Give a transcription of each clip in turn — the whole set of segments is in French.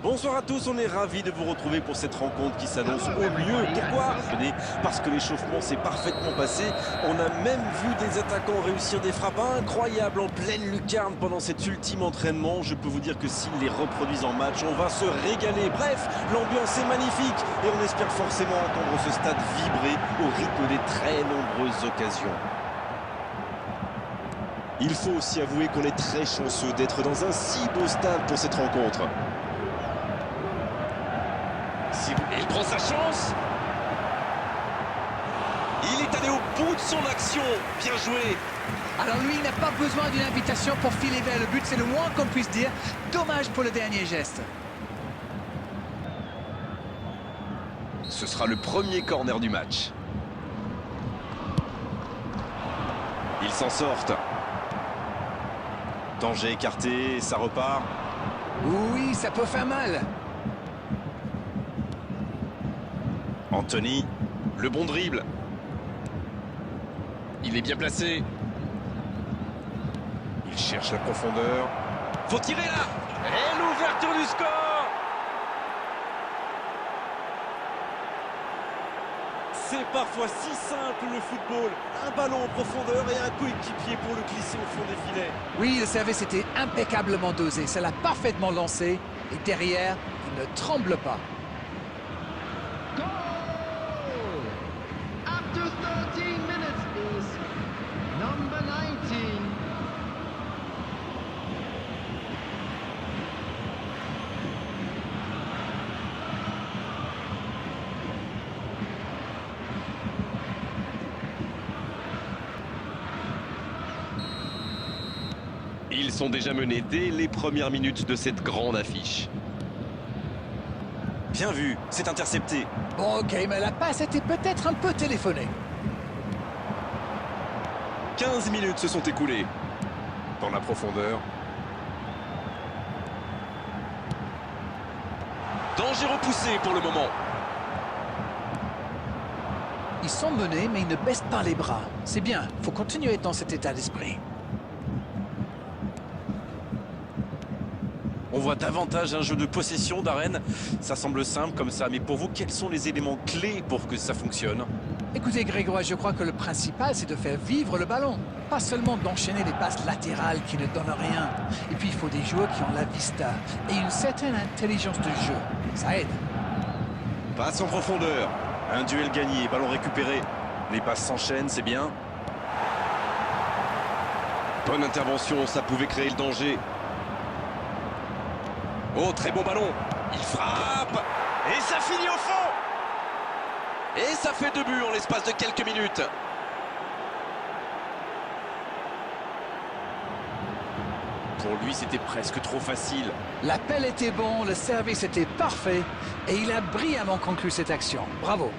Bonsoir à tous, on est ravis de vous retrouver pour cette rencontre qui s'annonce au mieux. Pourquoi? Parce que l'échauffement s'est parfaitement passé. On a même vu des attaquants réussir des frappes incroyables en pleine lucarne pendant cet ultime entraînement. Je peux vous dire que s'ils les reproduisent en match, on va se régaler. Bref, l'ambiance est magnifique et on espère forcément entendre ce stade vibrer au rythme des très nombreuses occasions. Il faut aussi avouer qu'on est très chanceux d'être dans un si beau stade pour cette rencontre. Il prend sa chance. Il est allé au bout de son action. Bien joué. Alors lui, il n'a pas besoin d'une invitation pour filer vers le but, c'est le moins qu'on puisse dire. Dommage pour le dernier geste. Ce sera le premier corner du match. Ils s'en sortent. Danger écarté, ça repart. Oui, ça peut faire mal. Anthony, le bon dribble. Il est bien placé. Il cherche la profondeur. Faut tirer là. Et l'ouverture du score. C'est parfois si simple le football. Un ballon en profondeur et un coéquipier pour le glisser au fond des filets. Oui, le service était impeccablement dosé, ça l'a parfaitement lancé. Et derrière, il ne tremble pas. After 13 minutes is number 19. Ils sont déjà menés dès les premières minutes de cette grande affiche. Bien vu, c'est intercepté. Bon, ok, mais la passe était peut-être un peu téléphonée. 15 minutes se sont écoulées. Dans la profondeur. Danger repoussé pour le moment. Ils sont menés, mais ils ne baissent pas les bras. C'est bien, faut continuer dans cet état d'esprit. On voit davantage un jeu de possession d'Arène. Ça semble simple comme ça, mais pour vous, quels sont les éléments clés pour que ça fonctionne? Écoutez Grégoire, je crois que le principal c'est de faire vivre le ballon. Pas seulement d'enchaîner des passes latérales qui ne donnent rien. Et puis il faut des joueurs qui ont la vista et une certaine intelligence de jeu. Ça aide. Passe en profondeur. Un duel gagné, ballon récupéré. Les passes s'enchaînent, c'est bien. Bonne intervention, ça pouvait créer le danger. Oh, très bon ballon. Il frappe. Et ça finit au fond. Et ça fait 2 buts en l'espace de quelques minutes. Pour lui, c'était presque trop facile. L'appel était bon, le service était parfait et il a brillamment conclu cette action. Bravo.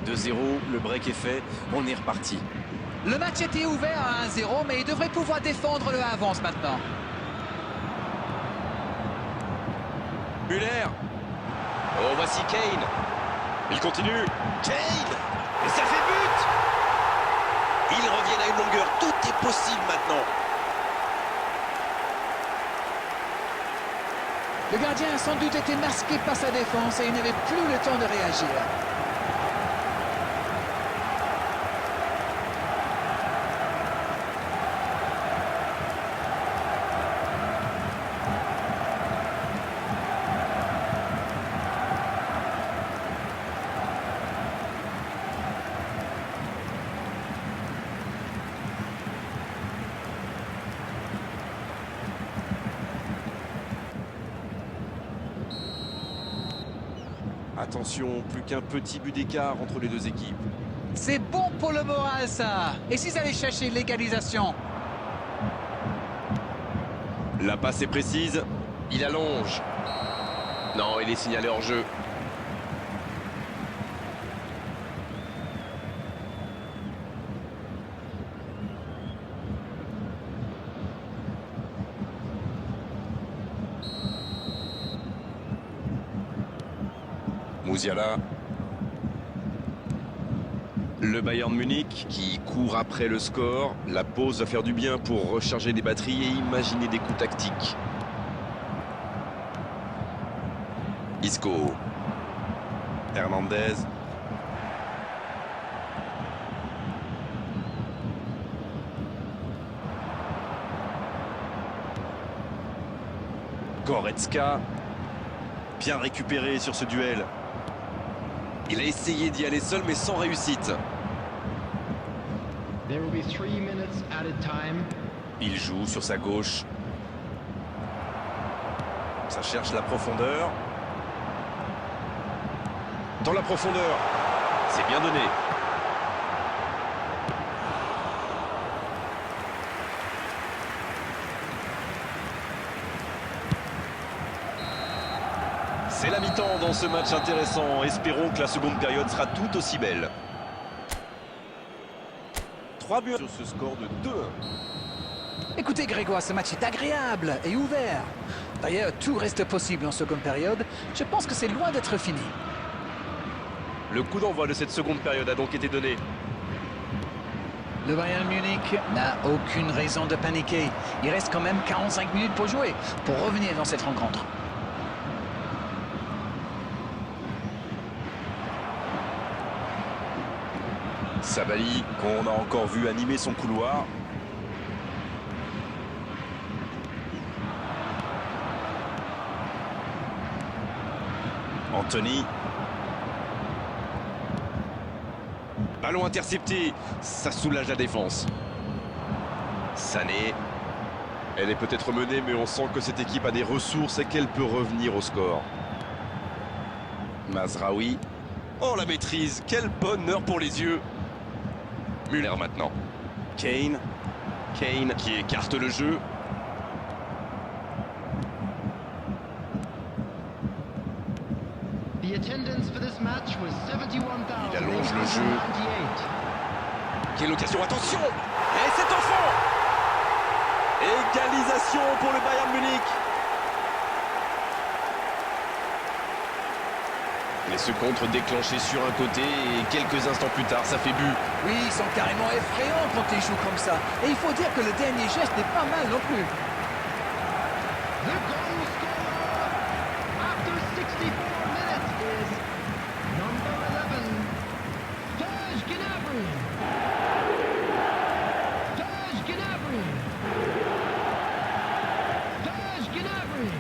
De 0, le break est fait, on est reparti. Le match était ouvert à 1-0, mais il devrait pouvoir défendre le avance maintenant. Muller. Oh, voici Kane. Il continue. Kane. Et ça fait but. Ils reviennent à une longueur. Tout est possible maintenant. Le gardien a sans doute été masqué par sa défense et il n'avait plus le temps de réagir. Attention, plus qu'un petit but d'écart entre les deux équipes. C'est bon pour le moral, ça. Et s'ils allaient chercher l'égalisation? La passe est précise. Il allonge. Non, il est signalé hors jeu. Musiala. Le Bayern Munich qui court après le score. La pause va faire du bien pour recharger les batteries et imaginer des coups tactiques. Isco. Hernandez. Goretzka, bien récupéré sur ce duel. Il a essayé d'y aller seul mais sans réussite. There will be 3 minutes added time. Il joue sur sa gauche. Ça cherche la profondeur. Dans la profondeur. C'est bien donné. C'est la mi-temps dans ce match intéressant. Espérons que la seconde période sera tout aussi belle. 3 buts sur ce score de 2-1. Écoutez Grégoire, ce match est agréable et ouvert. D'ailleurs, tout reste possible en seconde période. Je pense que c'est loin d'être fini. Le coup d'envoi de cette seconde période a donc été donné. Le Bayern Munich n'a aucune raison de paniquer. Il reste quand même 45 minutes pour jouer, pour revenir dans cette rencontre. Sabali, qu'on a encore vu animer son couloir. Anthony. Ballon intercepté, ça soulage la défense. Sané. Elle est peut-être menée, mais on sent que cette équipe a des ressources et qu'elle peut revenir au score. Mazraoui. Oh, la maîtrise, quel bonheur pour les yeux. Müller maintenant. Kane. Kane qui écarte le jeu. The attendance for this match was 71,000. Il allonge le jeu. 98. Quelle occasion, attention. Et c'est au fond. Égalisation pour le Bayern Munich. Mais ce contre déclenché sur un côté et quelques instants plus tard, ça fait but. Oui, ils sont carrément effrayants quand ils jouent comme ça. Et il faut dire que le dernier geste n'est pas mal non plus. The goal scorer after 64 minutes is number 11, Serge Gnabry. Serge Gnabry. Serge Gnabry.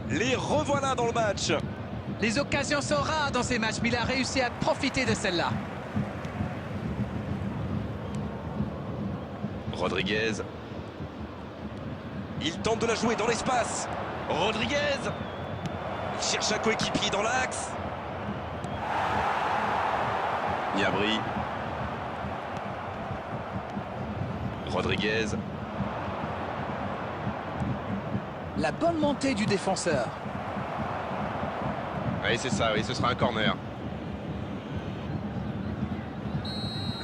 Les revoilà dans le match. Les occasions sont rares dans ces matchs, mais il a réussi à profiter de celle-là. Rodriguez. Il tente de la jouer dans l'espace. Rodriguez. Il cherche un coéquipier dans l'axe. Gnabry. Rodriguez. La bonne montée du défenseur. Oui, c'est ça, oui, ce sera un corner.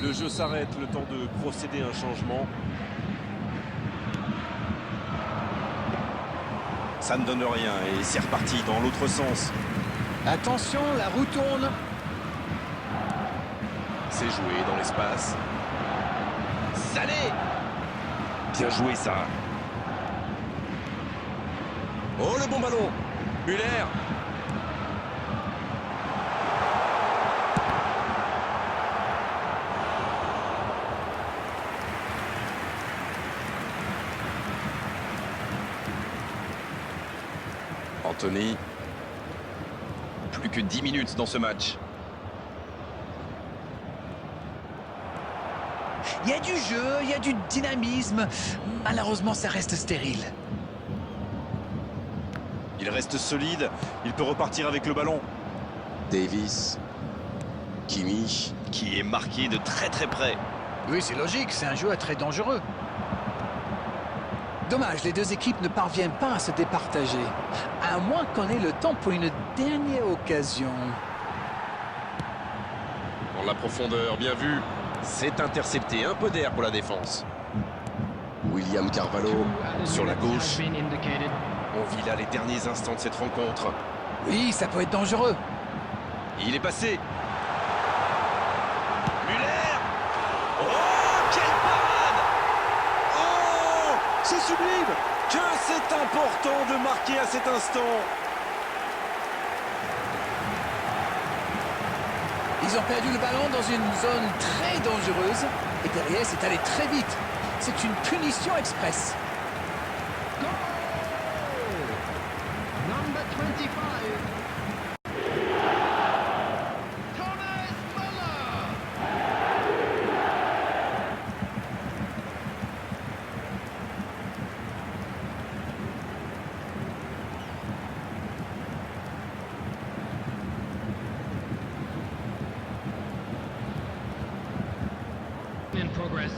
Le jeu s'arrête, le temps de procéder à un changement. Ça ne donne rien et c'est reparti dans l'autre sens. Attention, la roue tourne. C'est joué dans l'espace. Sané. Bien joué ça. Oh, le bon ballon. Müller. Anthony. Plus que 10 minutes dans ce match. Il y a du jeu, il y a du dynamisme. Malheureusement, ça reste stérile. Il reste solide. Il peut repartir avec le ballon. Davis. Kimi. Qui est marqué de très près. Oui, c'est logique, c'est un joueur très dangereux. Dommage, les deux équipes ne parviennent pas à se départager. À moins qu'on ait le temps pour une dernière occasion. Dans la profondeur, bien vu. C'est intercepté, un peu d'air pour la défense. William Carvalho sur la gauche. On vit là les derniers instants de cette rencontre. Oui, ça peut être dangereux. Il est passé. Müller. Oh, quelle parade! Oh, C'est sublime! que c'est important de marquer à cet instant. Ils ont perdu le ballon dans une zone très dangereuse et derrière c'est allé très vite. C'est une punition express. Goal! Number 25. Thomas Muller. In progress.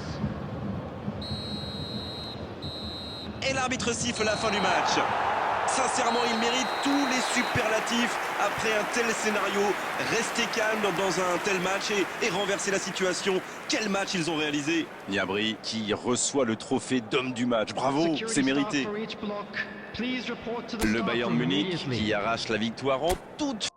Et l'arbitre siffle la fin du match. Sincèrement, il mérite tous les superlatifs après un tel scénario. Rester calme dans un tel match et renverser la situation. Quel match ils ont réalisé. Gnabry qui reçoit le trophée d'homme du match. Bravo, c'est mérité. Le Bayern Munich qui arrache la victoire en toute